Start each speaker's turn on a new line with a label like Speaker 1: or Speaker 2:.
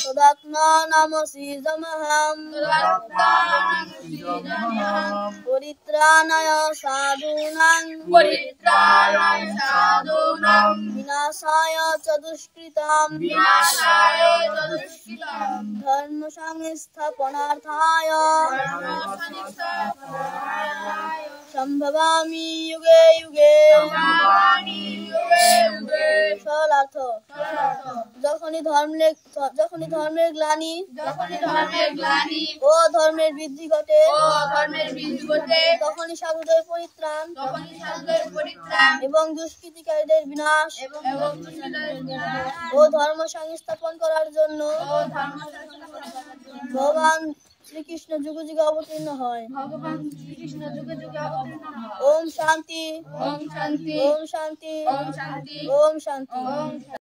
Speaker 1: तदात्मानमसि समहम् परित्राणाय साधूनां विनाशाय च दुष्कृताम् धर्म संस्थापनार्थाय संभवामि युगे युगे। सरलार्थ যখনই ধর্মের গ্লানি ও ধর্মের বৃদ্ধি ঘটে তখনই সাধুদের পরিত্রাণ এবং দুষ্কৃতিকারীদের বিনাশ ও ধর্ম সংস্থাপন করার জন্য ভগবান শ্রীকৃষ্ণ যুগে যুগে অবতীর্ণ হয়। ওম শান্তি ওম শান্তি ওম শান্তি ওম শান্তি।